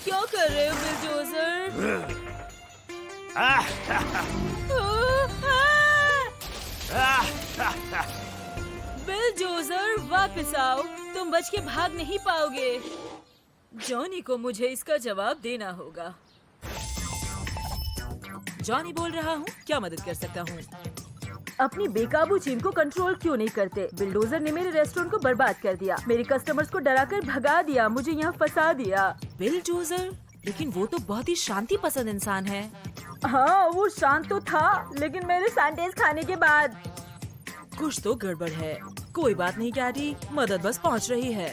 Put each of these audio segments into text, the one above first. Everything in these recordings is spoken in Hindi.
क्या कर रहे हो बिलडोजर? बिलडोजर वापस आओ, तुम बच के भाग नहीं पाओगे। जॉनी को मुझे इसका जवाब देना होगा। जॉनी बोल रहा हूँ, क्या मदद कर सकता हूँ? अपनी बेकाबू चीन को कंट्रोल क्यों नहीं करते? बिलडोजर ने मेरे रेस्टोरेंट को बर्बाद कर दिया, मेरे कस्टमर्स को डराकर भगा दिया, मुझे यहाँ फंसा दिया। बिलडोजर? लेकिन वो तो बहुत ही शांति पसंद इंसान है। हाँ, वो शांत तो था, लेकिन मेरे सैंडविच खाने के बाद कुछ तो गड़बड़ है। कोई बात नहीं कैटी, मदद बस पहुँच रही है।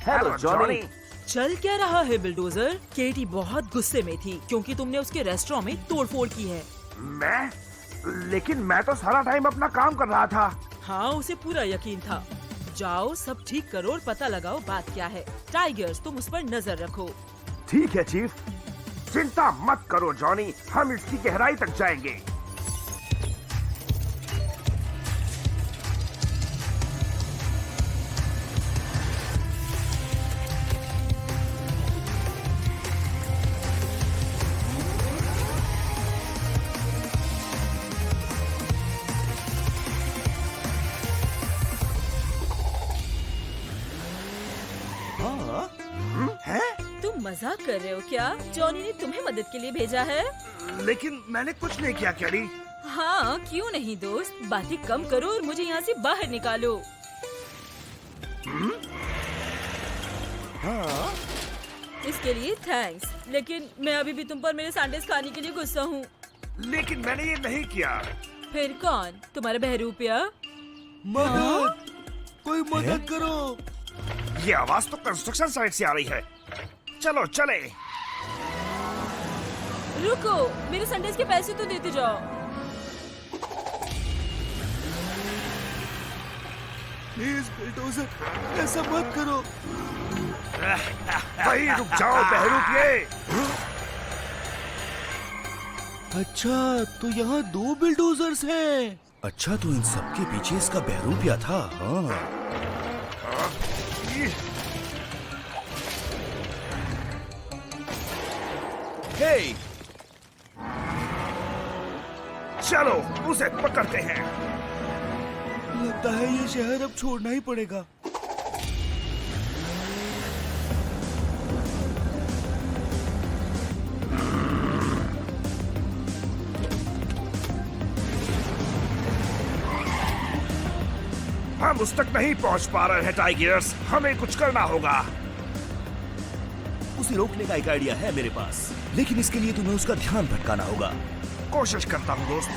Hello Johnny. चल क्या रहा है बिलडोजर? केटी बहुत गुस्से में थी क्योंकि तुमने उसके रेस्टोरेंट में तोड़फोड़ की है। लेकिन मैं तो सारा टाइम अपना काम कर रहा था। हाँ, उसे पूरा यकीन था। जाओ सब ठीक करो और पता लगाओ बात क्या है। टाइगर्स, तुम उस पर नजर रखो। ठीक है चीफ, चिंता मत करो जॉनी, हम इसकी गहराई तक जाएंगे। तुम मजाक कर रहे हो क्या? जॉनी ने तुम्हें मदद के लिए भेजा है। लेकिन मैंने कुछ नहीं किया कैडी। हाँ, क्यों नहीं दोस्त, बातें कम करो और मुझे यहाँ से बाहर निकालो। हाँ? इसके लिए थैंक्स, लेकिन मैं अभी भी तुम पर मेरे सैंडविच खाने के लिए गुस्सा हूँ। लेकिन मैंने ये नहीं किया। फिर कौन? तुम्हारा बहरूपिया? मदद! कोई मदद करो! ये आवाज तो कंस्ट्रक्शन साइट से आ रही है। चलो चले। रुको, मेरे सैंडविच के पैसे तो देते जाओ। प्लीज बिल्डोजर, ऐसा मत करो। वही रुक जाओ बहरूपिये। अच्छा, तो यहाँ 2 बिल्डोजर्स हैं। अच्छा, तो इन सबके पीछे इसका बहरूपिया था। हाँ। हे! चलो उसे पकड़ते हैं। लगता है ये शहर अब छोड़ना ही पड़ेगा। हम उस तक नहीं पहुंच पा रहे हैं टाइगर्स, हमें कुछ करना होगा। उसे रोकने का एक आइडिया है मेरे पास, लेकिन इसके लिए तुम्हें उसका ध्यान भटकाना होगा। कोशिश करता हूँ दोस्त।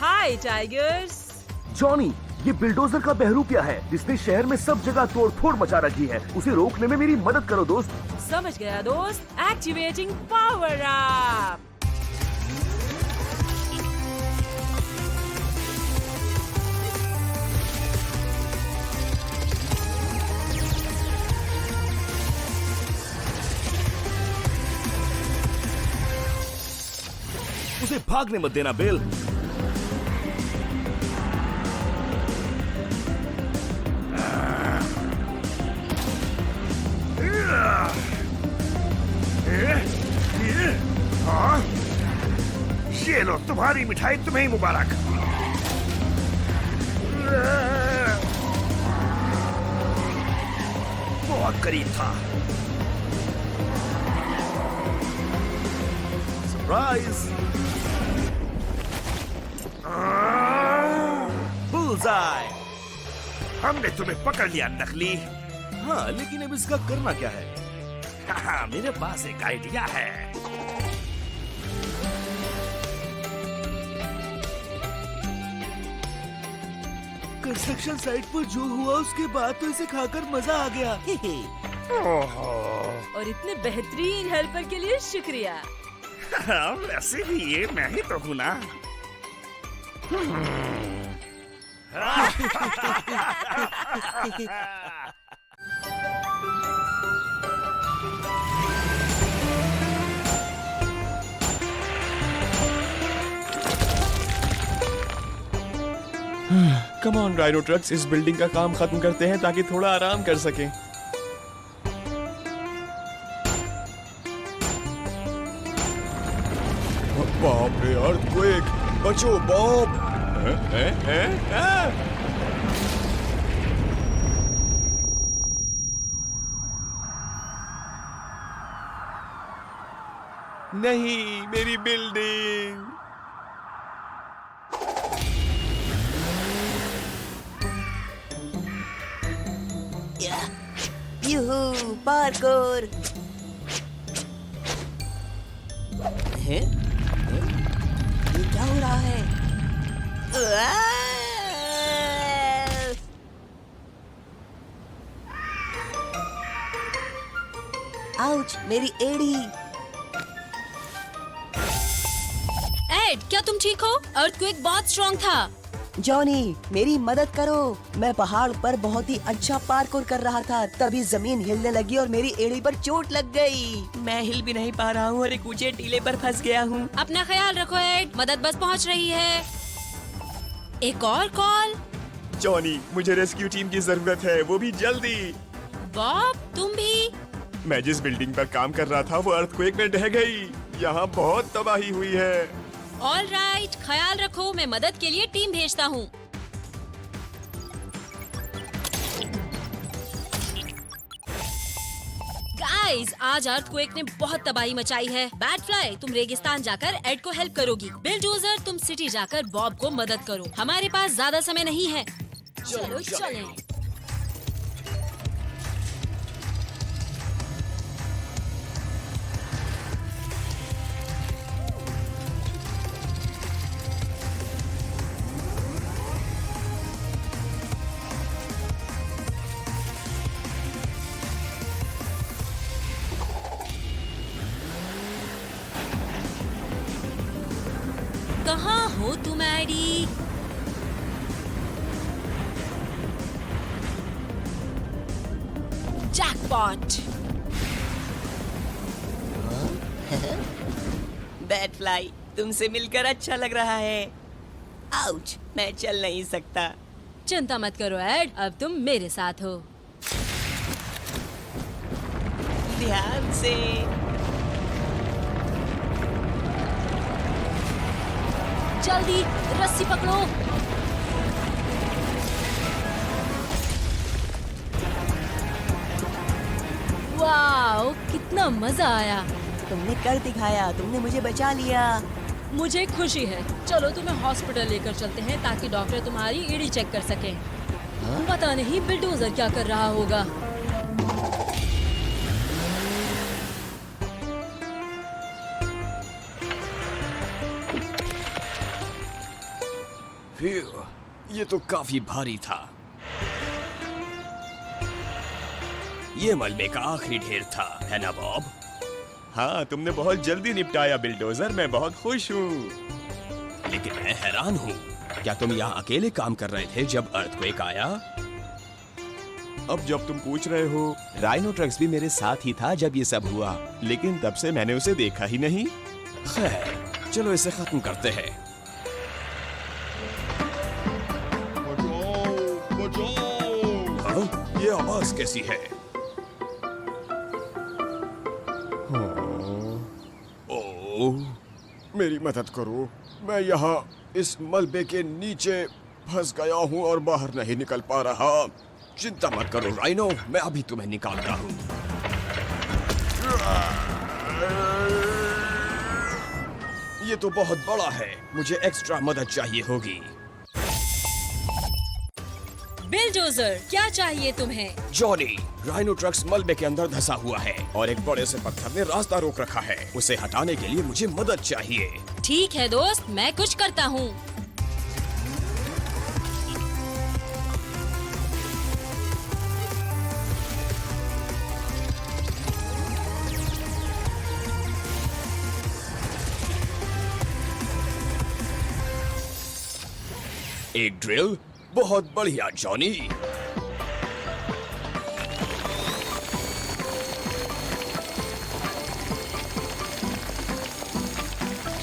हाय टाइगर्स। जॉनी, ये बिल्डोजर का बहरूपिया है जिसने शहर में सब जगह तोड़फोड़ मचा रखी है। उसे रोकने में मेरी मदद करो दोस्त। समझ गया दोस्त। Activating power up. उसे भागने मत देना बिल। हाँ? ये लो तुम्हारी मिठाई, तुम्हें मुबारक। बहुत करीब था। सरप्राइज! बुलजाई! हमने तुम्हें पकड़ लिया नकली। हाँ, लेकिन अब इसका करना क्या है? हाँ, मेरे पास एक आइडिया है। कंस्ट्रक्शन साइट पर जो हुआ उसके बाद तो इसे खाकर मजा आ गया। और इतने बेहतरीन हेल्पर के लिए शुक्रिया। हाँ, वैसे भी ये मैं ही तो हूँ ना। कम ऑन राइनो ट्रक्स, इस बिल्डिंग का काम खत्म करते हैं ताकि थोड़ा आराम कर सकें। बाप रे, अर्थक्वेक! बचो बॉब! नहीं, मेरी बिल्डिंग! यूहू, पार्कोर! हैं? ये क्या हो रहा है? आउच, मेरी एड़ी! एड, क्या तुम ठीक हो? अर्थक्वेक बहुत स्ट्रॉन्ग था। जॉनी, मेरी मदद करो। मैं पहाड़ पर बहुत ही अच्छा पार्कोर कर रहा था, तभी जमीन हिलने लगी और मेरी एड़ी पर चोट लग गई। मैं हिल भी नहीं पा रहा हूँ और एक ऊंचे टीले पर फंस गया हूँ। अपना ख्याल रखो एड, मदद बस पहुंच रही है। एक और कॉल। जॉनी, मुझे रेस्क्यू टीम की जरूरत है, वो भी जल्दी। बॉब, तुम भी? मैं जिस बिल्डिंग पर काम कर रहा था वो अर्थक्वेक में ढह गई। यहाँ बहुत तबाही हुई है। ऑल राइट, ख्याल रखो, मैं मदद के लिए टीम भेजता हूँ। गाइस, आज अर्थक्वेक ने बहुत तबाही मचाई है। बैटफ्लाई, तुम रेगिस्तान जाकर एड को हेल्प करोगी। बिलडोजर, तुम सिटी जाकर बॉब को मदद करो। हमारे पास ज्यादा समय नहीं है। चलो चलें। कहाँ हो तुम एडी? जैकपॉट! बैटफ्लाई, तुमसे मिलकर अच्छा लग रहा है। आउच, मैं चल नहीं सकता। चिंता मत करो एड, अब तुम मेरे साथ हो। ध्यान से। जल्दी रस्सी पकड़ो। वाओ, कितना मजा आया। तुमने कर दिखाया, तुमने मुझे बचा लिया। मुझे खुशी है। चलो तुम्हें हॉस्पिटल लेकर चलते हैं ताकि डॉक्टर तुम्हारी एड़ी चेक कर सके। पता नहीं बिल्डोजर क्या कर रहा होगा। ये तो काफी भारी था। ये मलबे का आखिरी ढेर था, है ना बॉब? हाँ, तुमने बहुत जल्दी निपटाया बिल्डोजर, मैं बहुत खुश हूँ। लेकिन मैं हैरान हूँ, क्या तुम यहाँ अकेले काम कर रहे थे जब अर्थक्वेक आया? अब जब तुम पूछ रहे हो, राइनो ट्रक्स भी मेरे साथ ही था जब ये सब हुआ, लेकिन तब से मैंने उसे देखा ही नहीं। खैर, चलो इसे खत्म करते हैं। हाँ, ये आवाज कैसी है? ओह, मेरी मदद करो। मैं यहाँ इस मलबे के नीचे फंस गया हूँ और बाहर नहीं निकल पा रहा। चिंता मत करो राइनो, मैं अभी तुम्हें निकालता हूँ। ये तो बहुत बड़ा है, मुझे एक्स्ट्रा मदद चाहिए होगी। बिलडोजर, क्या चाहिए तुम्हें? जॉनी, राइनो ट्रक्स मलबे के अंदर धंसा हुआ है और एक बड़े से पत्थर ने रास्ता रोक रखा है। उसे हटाने के लिए मुझे मदद चाहिए। ठीक है दोस्त, मैं कुछ करता हूँ। एक ड्रिल? बहुत बढ़िया जॉनी।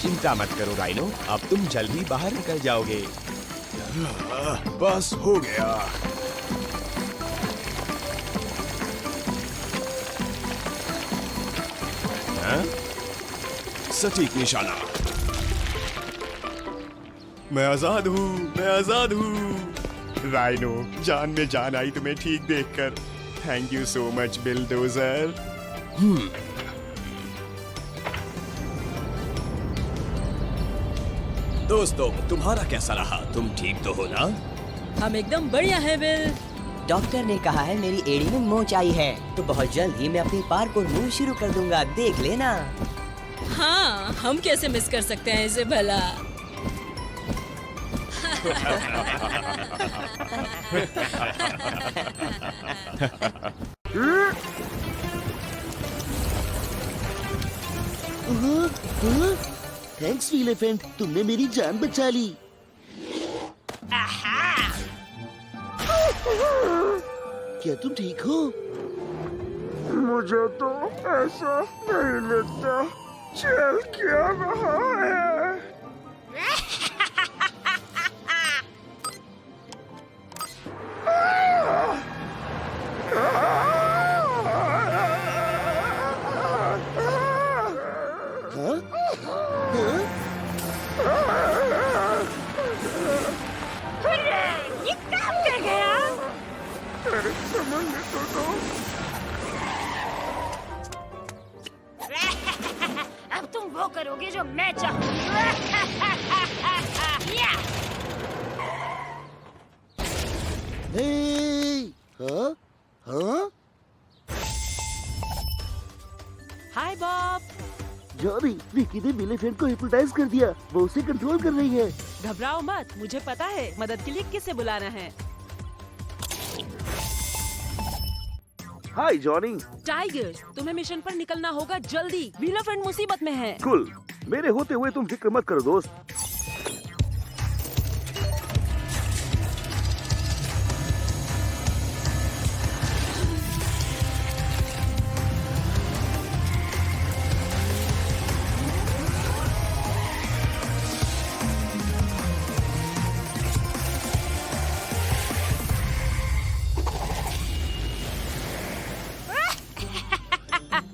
चिंता मत करो राइनो, अब तुम जल्दी बाहर निकल जाओगे। बस हो गया। सटीक निशाना। मैं आजाद हूँ, मैं आजाद हूँ। राइनो, जान में जान आई तुम्हें ठीक देखकर। Thank you so much bulldozer. दोस्तों, तुम्हारा कैसा रहा? तुम ठीक तो हो ना? हम एकदम बढ़िया है बिल। डॉक्टर ने कहा है मेरी एड़ी में मोच आई है, तो बहुत जल्द ही मैं अपनी पार्कोर मूव शुरू कर दूंगा, देख लेना। हाँ, हम कैसे मिस कर सकते हैं इसे भला। थैंक्स एलिफेंट, तुमने मेरी जान बचा ली। क्या तुम ठीक हो? मुझे तो ऐसा नहीं लगता। चल क्या रहा है? ये काम कर गया। अरे समझने तो दो। अब तुम वो करोगे जो मैं चाहूँ। या! हाँ? हाँ? हाय बॉब। जॉनी, विकी ने एलिफेंट को हिप्नोटाइज कर दिया। वो उसे कंट्रोल कर रही है। घबराओ मत, मुझे पता है मदद के लिए किसे बुलाना है। हाय जॉनी। टाइगर, तुम्हें मिशन पर निकलना होगा जल्दी। एलिफेंट मुसीबत में है। कुल, मेरे होते हुए तुम फिक्र मत करो दोस्त।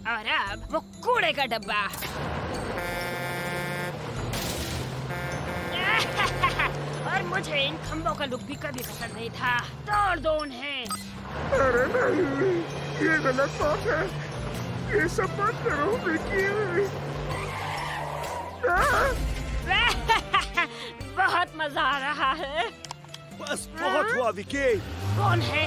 और अब वो कूड़े का डब्बा। और मुझे इन खंभों का लुक भी कभी पसंद नहीं था। तोड़ दो उन्हें। अरे नहीं, ये गलत बात है। ये सब मत करो विकी। बहुत मजा आ रहा है। बस बहुत हुआ विकी। कौन है?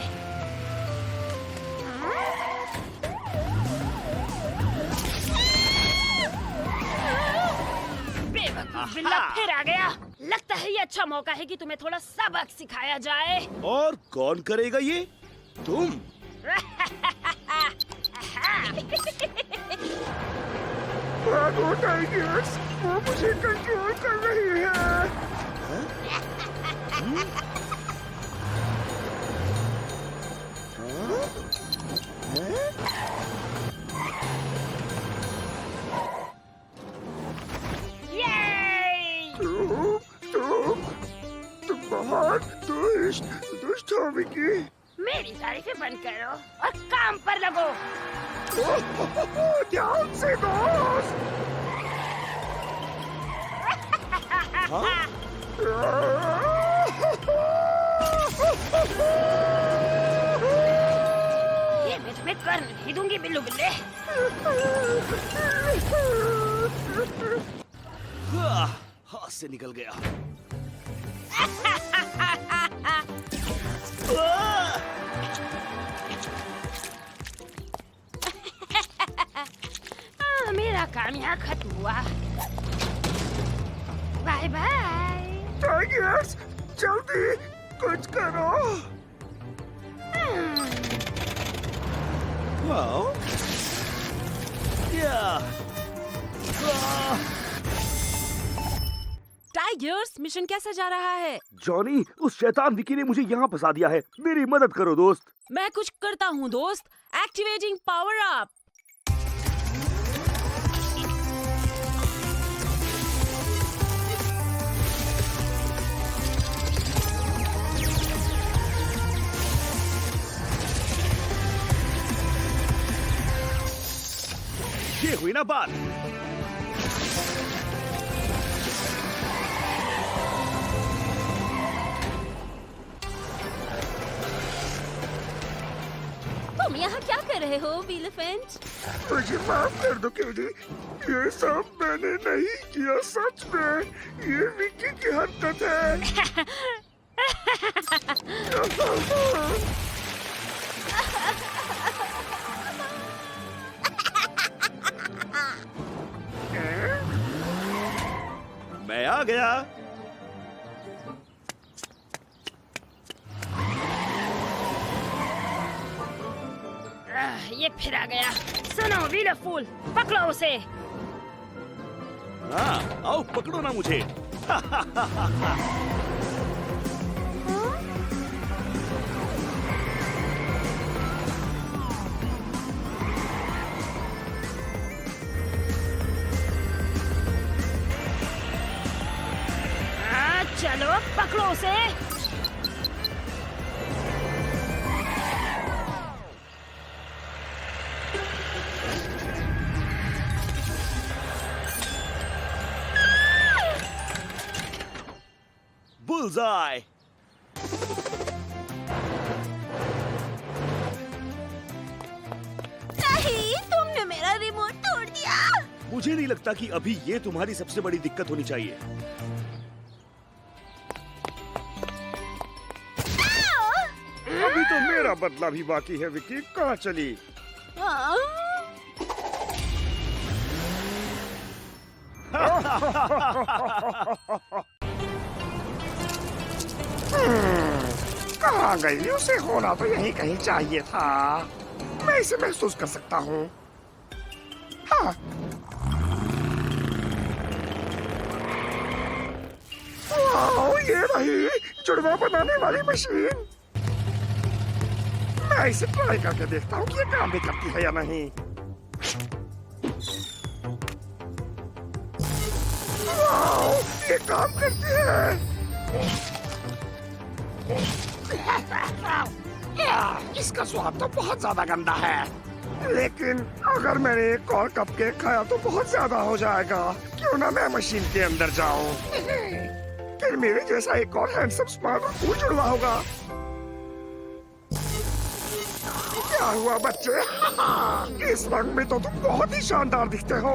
बेवकूफ बिल्ला फिर आ गया। लगता है ये अच्छा मौका है कि तुम्हें थोड़ा सबक सिखाया जाए। और कौन करेगा ये? तुम। भागो टाइगर्स, वो मुझे कंट्रोल कर रही है। ये! तुम बहुत दुष्ट हो विकी। मेरी तारीफें बंद करो और काम पर लगो। ध्यान से दोस्त। ये मैं तुम्हें कर नहीं दूंगी बिल्लू बिल्ले। हाथ से निकल गया। मेरा काम यहाँ खत्म हुआ। Bye bye. टाइगर्स, जल्दी कुछ करो। Well, yeah. टाइगर्स, मिशन कैसा जा रहा है? जॉनी, उस शैतान विकी ने मुझे यहाँ फंसा दिया है। मेरी मदद करो दोस्त। मैं कुछ करता हूँ दोस्त। Activating power up. हुई ना बात। तुम यहाँ क्या कर रहे हो विलेफेंट? मुझे माफ कर दो केडी, ये सब मैंने नहीं किया। सच में ये विक्की की हरकत है। मैं आ गया। ये फिर आ गया। सुनो विलेफूल, पकड़ो उसे। हाँ, आओ पकड़ो ना मुझे। चलो पकड़ो उसे। बुल्सआई। नहीं, तुमने मेरा रिमोट तोड़ दिया। मुझे नहीं लगता कि अभी ये तुम्हारी सबसे बड़ी दिक्कत होनी चाहिए। अभी तो मेरा बदला भी बाकी है। विक्की कहाँ चली? कहाँ गई? उसे होना तो यहीं कहीं चाहिए था। मैं इसे महसूस कर सकता हूँ। हाँ। वाह, ये रही जुड़वा बनाने वाली मशीन। मैं इसे ट्राई करके देखता हूँ कि ये काम भी करती है या नहीं। वाह, ये काम करती है। इसका स्वाद तो बहुत ज्यादा गंदा है, लेकिन अगर मैंने एक और कपकेक खाया तो बहुत ज्यादा हो जाएगा। क्यों ना मैं मशीन के अंदर जाऊं, फिर मेरे जैसा एक और हैंडसम स्मार्ट और कूल जुड़वा होगा। क्या हुआ बच्चे? इस रंग में तो तुम बहुत ही शानदार दिखते हो।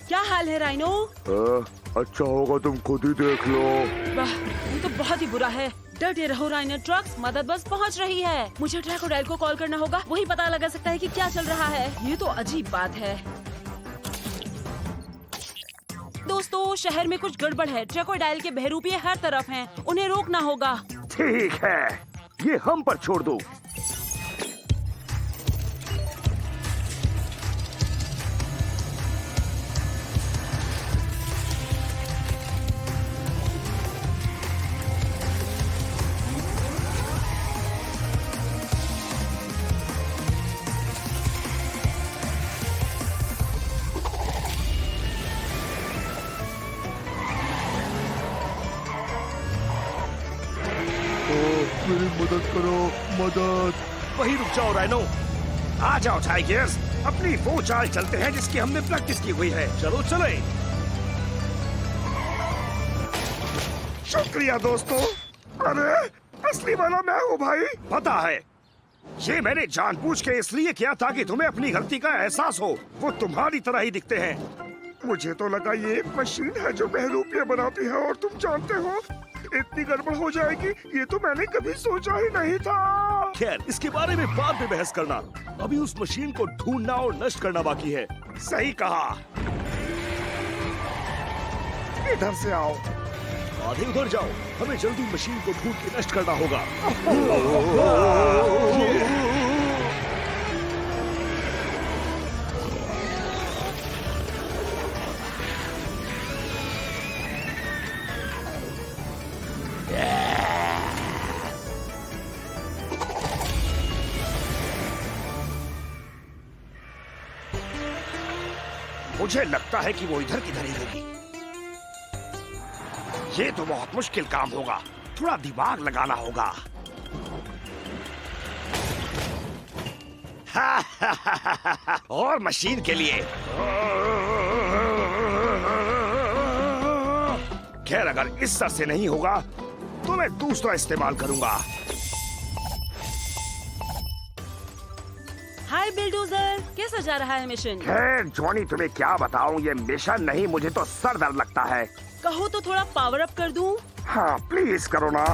क्या हाल है राइनो? अच्छा होगा तुम खुद ही देख लो। वाह, ये तो बहुत ही बुरा है। डटे रहो राइनो ट्रक्स, मदद बस पहुंच रही है। मुझे ट्रैकोडाइल को कॉल करना होगा, वही पता लगा सकता है कि क्या चल रहा है। ये तो अजीब बात है। दोस्तों, शहर में कुछ गड़बड़ है। ट्रैकोडाइल के बहरूपिये हर तरफ हैं। उन्हें रोकना होगा। ठीक है, ये हम पर छोड़ दो। मेरी मदद करो, मदद। वहीं रुक जाओ राइनो। आ जाओ टाइगर्स, अपनी वो चाल चलते हैं जिसकी हमने प्रैक्टिस की हुई है। चलो चले। शुक्रिया दोस्तों। अरे असली वाला मैं हूँ भाई। पता है, ये मैंने जानबूझ के इसलिए किया ताकि तुम्हें अपनी गलती का एहसास हो। वो तुम्हारी तरह ही दिखते हैं। मुझे तो लगा ये एक मशीन है जो बहरूपिया बनाती है, और तुम जानते हो इतनी गड़बड़ हो जाएगी ये तो मैंने कभी सोचा ही नहीं था। खैर, इसके बारे में बाद में बहस करना। अभी उस मशीन को ढूंढना और नष्ट करना बाकी है। सही कहा। इधर से आओ। आधे उधर जाओ। हमें जल्दी मशीन को ढूंढ के नष्ट करना होगा। मुझे लगता है कि वो इधर किधर ही होगी। ये तो बहुत मुश्किल काम होगा, थोड़ा दिमाग लगाना होगा। और मशीन के लिए। खैर, अगर इस सर से नहीं होगा तो मैं दूसरा इस्तेमाल करूंगा। हाय बिल्डोजर, कैसा जा रहा है मिशन? खैर जॉनी, तुम्हें क्या बताऊं, ये मिशन नहीं, मुझे तो सर दर्द लगता है। कहो तो थोड़ा पावर अप कर दूं? हाँ प्लीज करो ना।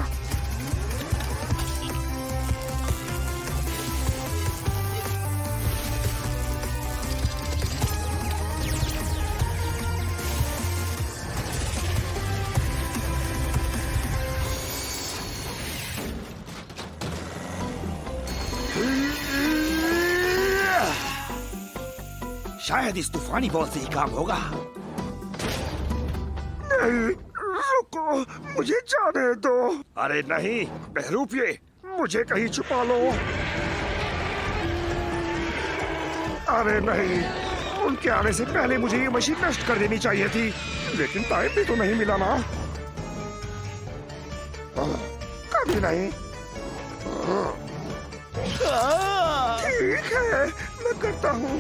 शायद इस तूफानी बॉल से ही काम होगा। नहीं, रुको, मुझे जाने दो। अरे नहीं बहरूपिये, मुझे कहीं छुपा लो। अरे नहीं, उनके आने से पहले मुझे ये मशीन नष्ट कर देनी चाहिए थी, लेकिन टाइम भी तो नहीं मिला ना। कभी नहीं। ठीक है, मैं करता हूँ।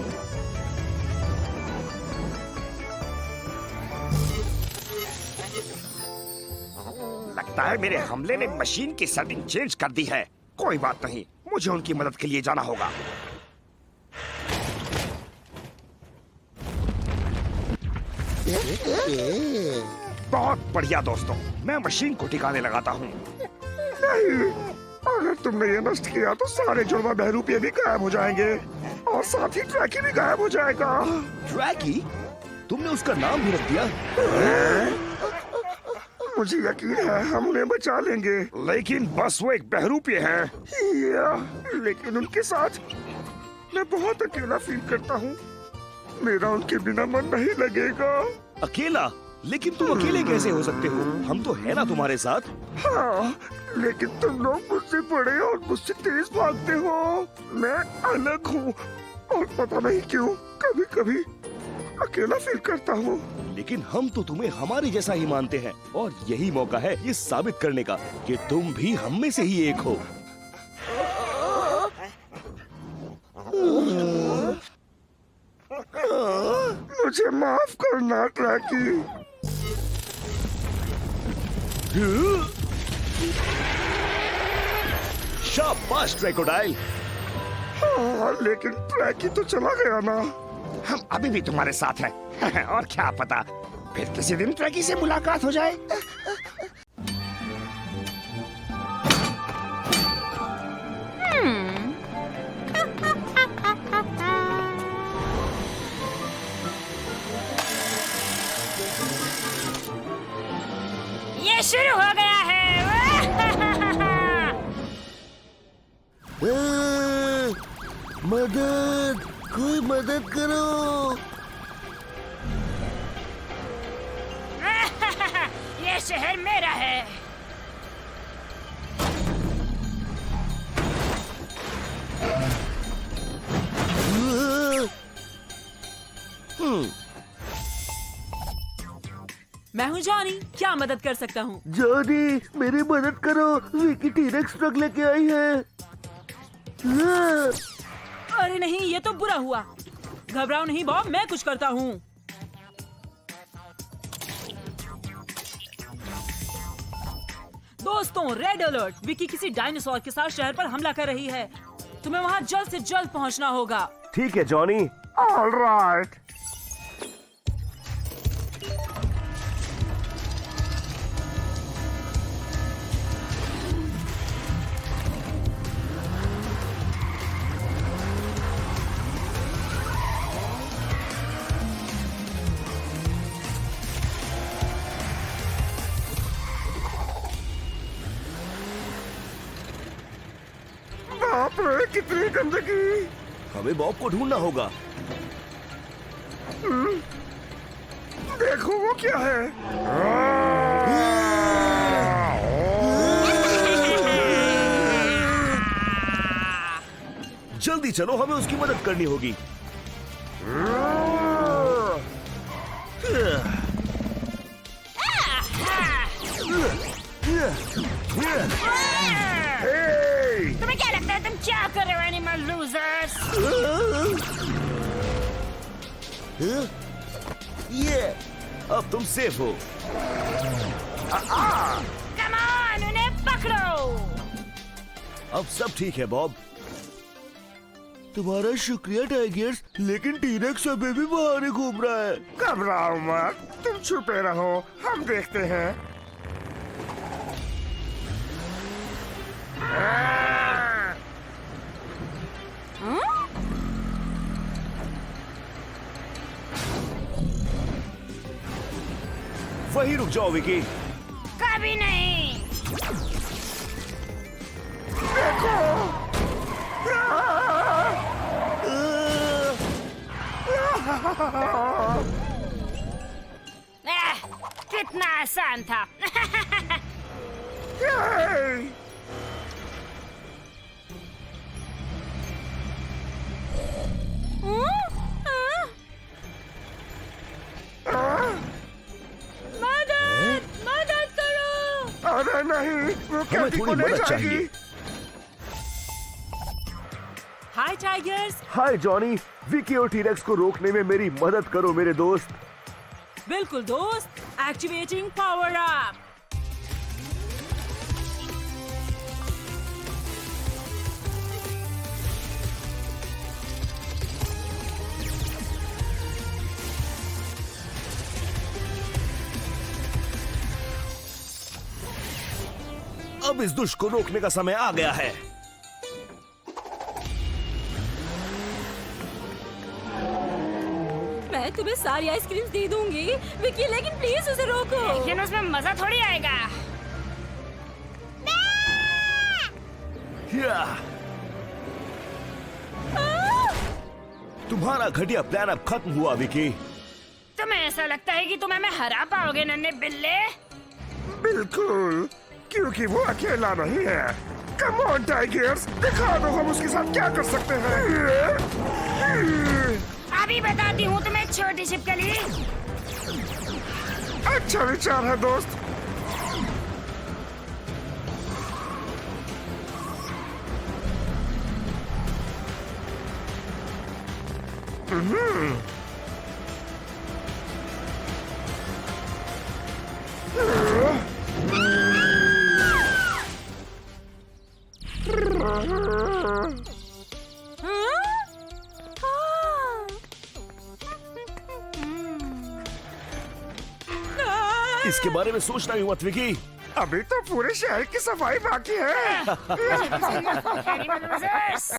लगता है मेरे हमले ने मशीन की सेटिंग चेंज कर दी है। कोई बात नहीं, मुझे उनकी मदद के लिए जाना होगा। बहुत बढ़िया दोस्तों, मैं मशीन को ठिकाने लगाता हूँ। नहीं, अगर तुमने ये नष्ट किया तो सारे जुड़वा बहरूपिये भी गायब हो जाएंगे और साथ ही ट्रैकी भी गायब हो जाएगा। ट्रैकी? तुमने उसका नाम भी रख दिया? मुझे यकीन है हम उन्हें बचा लेंगे, लेकिन बस वो एक बहरूपिये हैं। लेकिन उनके साथ मैं बहुत अकेला फील करता हूँ। मेरा उनके बिना मन नहीं लगेगा। अकेला? लेकिन तुम अकेले कैसे हो सकते हो? हम तो है ना तुम्हारे साथ। हाँ, लेकिन तुम लोग मुझसे बड़े और मुझसे तेज भागते हो। मैं अलग हूँ और पता नहीं क्यों कभी कभी अकेला फील करता हूँ। लेकिन हम तो तुम्हें हमारे जैसा ही मानते हैं और यही मौका है ये साबित करने का कि तुम भी हम में से ही एक हो। मुझे माफ करना ट्रैकी। शाबाश क्रोकोडाइल। हाँ, लेकिन ट्रैकी तो चला गया ना। हम अभी भी तुम्हारे साथ हैं और क्या पता फिर किसी दिन ट्रैकी से मुलाकात हो जाए। ये शुरू हो गया है। मदद, कोई मदद करो। ये शहर मेरा है। मैं हूँ जॉनी, क्या मदद कर सकता हूँ? जॉनी, मेरी मदद करो, विकी टी-रेक्स ट्रक लेके आई है। अरे नहीं, ये तो बुरा हुआ। घबराओ नहीं बॉब, मैं कुछ करता हूँ। दोस्तों, रेड अलर्ट! विकी किसी डायनासोर के साथ शहर पर हमला कर रही है। तुम्हें वहाँ जल्द से जल्द पहुँचना होगा। ठीक है जॉनी। All right. बाप रे, कितनी गंदगी। हमें बॉब को ढूंढना होगा। देखो वो क्या है। जल्दी चलो, हमें उसकी मदद करनी होगी। तुम्हें क्या लगता है तुम क्या कर रहे हो एनिमल लूजर्स? ये अब तुम सेफ हो। कम ऑन, उन्हें पकड़ो। अब सब ठीक है बॉब। तुम्हारा शुक्रिया टाइगर्स, लेकिन टीरेक्स अभी भी बाहर ही घूम रहा है। घबराओ मत, तुम छुपे रहो, हम देखते हैं। वहीं रुक जाओ विकी। कभी नहीं। कितना आसान था। ये! मदद करो। अरे नहीं, वो हमें कैटी थोड़ी को ले मदद जाएगी। चाहिए। हाय टाइगर्स। हाय जॉनी, विकी और टीरेक्स को रोकने में मेरी मदद करो मेरे दोस्त। बिल्कुल दोस्त, एक्टिवेटिंग पावर अप। अब इस दुष्ट को रोकने का समय आ गया है। मैं तुम्हें सारी आइसक्रीम दे दूंगी विकी, लेकिन प्लीज उसे रोको। लेकिन उसमें मजा थोड़ी आएगा। या! तुम्हारा घटिया प्लान अब खत्म हुआ विकी। तुम्हें ऐसा लगता है कि तुम हमें हरा पाओगे नन्हे बिल्ले? बिल्कुल, क्योंकि वो अकेला नहीं है। कम ऑन टाइगर्स, दिखा दो हम उसके साथ क्या कर सकते हैं। अभी बताती हूँ तुम्हें छोटी छिपकली। अच्छा विचार है दोस्त। इसके बारे में सोचना ही मत विकी। अभी तो पूरे शहर की सफाई बाकी है।